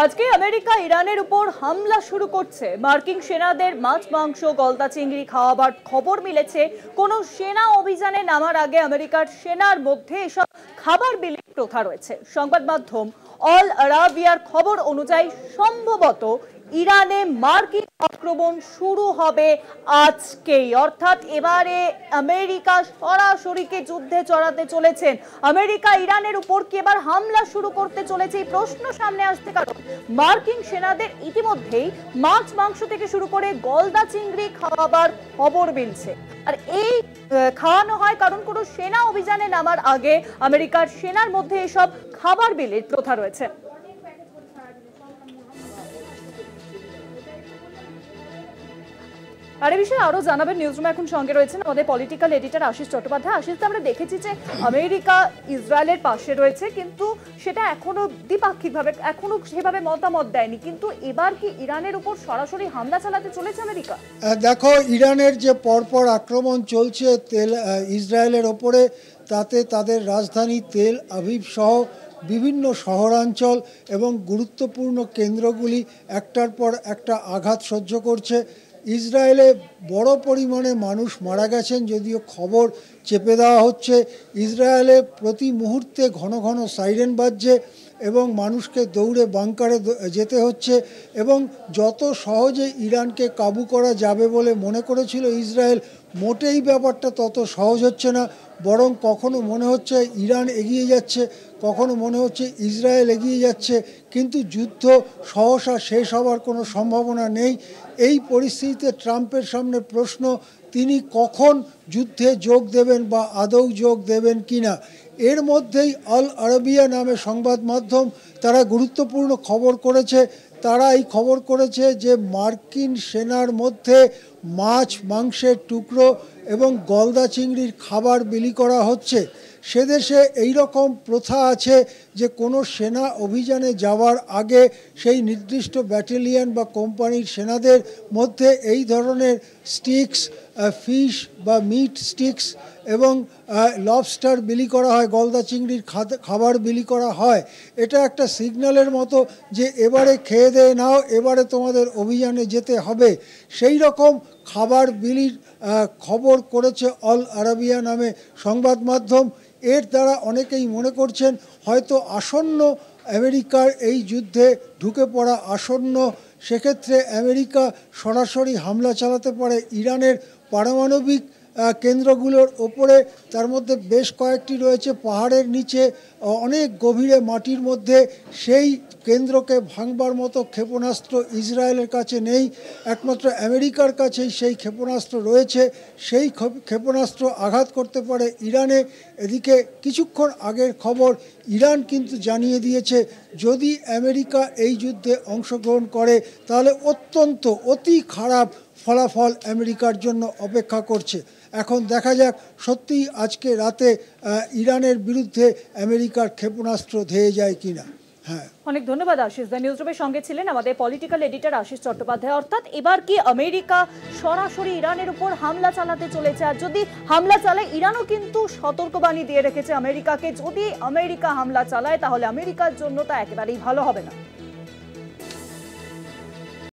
আজকে আমেরিকা ইরানের উপর হামলা শুরু করছে। মার্কিন সেনাদের মাছ মাংস গলদা চিংড়ি খাওয়াবার খবর মিলেছে। কোন সেনা অভিযানে নামার আগে আমেরিকার সেনার মধ্যে এসব খাবার বিলির প্রথা রয়েছে। সংবাদ মাধ্যম অল আরাবিয়ার খবর অনুযায়ী সম্ভবত ইরানে মার্কিন আক্রমণ শুরু হবে আজকেই, অর্থাৎ এবারে আমেরিকা সরাসরি যুদ্ধে জড়াতে চলেছেন। আমেরিকা ইরানের উপর কি এবার হামলা শুরু করতে চলেছে এই প্রশ্ন সামনে আসছে, কারণ মার্কিন সেনাদের ইতিমধ্যেই মাছ মাংস থেকে শুরু করে গলদা চিংড়ি খাওয়াবার খবর মিলছে। আর এই খাওয়ানো হয় কারণ কোনো সেনা অভিযানে নামার আগে আমেরিকার সেনার মধ্যে এসব খাবার বিলির প্রথা রয়েছে। আর এই বিষয়ে আরো জানাবেন নিউজ রুমে এখন সঙ্গে রয়েছেন আমাদের পলিটিক্যাল এডিটর আশিস চট্টোপাধ্যায়। আশিস, আমরা দেখেছি যে আমেরিকা ইসরায়েলের পাশে রয়েছে, কিন্তু সেটা এখনো দ্বিপাক্ষিকভাবে এখনো সেভাবে মতামত দেয়নি, কিন্তু এবার কি ইরানের উপর সরাসরি হামলা চালাতে চলেছে আমেরিকা? দেখো, ইরানের যে পরপর আক্রমণ চলছে ইসরায়েলের ওপরে, তাতে তাদের রাজধানী তেল আভিভ সহ বিভিন্ন শহরাঞ্চল এবং গুরুত্বপূর্ণ কেন্দ্রগুলি একটার পর একটা আঘাত সহ্য করছে। ইসরায়েলে বড় পরিমাণে মানুষ মারা গেছেন, যদিও খবর চেপে দেওয়া হচ্ছে। ইসরায়েলে প্রতি মুহূর্তে ঘন ঘন সাইরেন বাজছে এবং মানুষকে দৌড়ে বাংকারে যেতে হচ্ছে। এবং যত সহজে ইরানকে কাবু করা যাবে বলে মনে করেছিল ইসরায়েল, মোটেই ব্যাপারটা তত সহজ হচ্ছে না। বরং কখনো মনে হচ্ছে ইরান এগিয়ে যাচ্ছে, কখনো মনে হচ্ছে ইসরায়েল এগিয়ে যাচ্ছে, কিন্তু যুদ্ধ সহসা শেষ হওয়ার কোনো সম্ভাবনা নেই। এই পরিস্থিতিতে ট্রাম্পের সামনে প্রশ্ন, তিনি কখন যুদ্ধে যোগ দেবেন বা আদৌ যোগ দেবেন কিনা। এর মধ্যেই আল আরাবিয়া নামে সংবাদ মাধ্যম তারা গুরুত্বপূর্ণ খবর করেছে। তারা এই খবর করেছে যে মার্কিন সেনার মধ্যে মাছ মাংসের টুকরো এবং গলদা চিংড়ির খাবার বিলি করা হচ্ছে। সে দেশে এইরকম প্রথা আছে যে কোনো সেনা অভিযানে যাওয়ার আগে সেই নির্দিষ্ট ব্যাটালিয়ন বা কোম্পানির সেনাদের মধ্যে এই ধরনের স্টিক্স, ফিশ বা মিট স্টিক্স এবং লবস্টার বিলি করা হয়, গলদা চিংড়ির খাবার বিলি করা হয়। এটা একটা সিগন্যালের মতো যে এবারে খেয়ে দিয়ে নাও, এবারে তোমাদের অভিযানে যেতে হবে। সেই রকম খাবার বিলির খবর করেছে অল আরাবিয়া নামে সংবাদ মাধ্যম। এর দ্বারা অনেকেই মনে করছেন হয়তো আসন্ন আমেরিকার এই যুদ্ধে ঢুকে পড়া আসন্ন। সেক্ষেত্রে আমেরিকা সরাসরি হামলা চালাতে পারে ইরানের পারমাণবিক কেন্দ্রগুলোর ওপরে। তার মধ্যে বেশ কয়েকটি রয়েছে পাহাড়ের নিচে, অনেক গভীরে মাটির মধ্যে। সেই কেন্দ্রকে ভাঙবার মতো ক্ষেপণাস্ত্র ইসরায়েলের কাছে নেই, একমাত্র আমেরিকার কাছেই সেই ক্ষেপণাস্ত্র রয়েছে। সেই ক্ষেপণাস্ত্র আঘাত করতে পারে ইরানে। এদিকে কিছুক্ষণ আগের খবর, ইরান কিন্তু জানিয়ে দিয়েছে যদি আমেরিকা এই যুদ্ধে অংশগ্রহণ করে তাহলে অতি খারাপ ফলাফল আমেরিকার জন্য অপেক্ষা করছে। এখন দেখা যাক সত্যিই আজকে রাতে ইরানের বিরুদ্ধে আমেরিকার ক্ষেপণাস্ত্র ধেয়ে যায় কিনা। হ্যাঁ, অনেক ধন্যবাদ আশিস দা। নিউজ রুমের সঙ্গে ছিলেন আমাদের পলিটিক্যাল এডিটর আশিস চট্টোপাধ্যায়। অর্থাৎ এবার কি আমেরিকা সরাসরি ইরানের উপর হামলা চালাতে চলেছে? আর যদি হামলা চালায়, ইরানও কিন্তু সতর্কবাণী দিয়ে রেখেছে আমেরিকাকে, যদি আমেরিকা হামলা চালায় তাহলে আমেরিকার জন্য তা একেবারেই ভালো হবে না।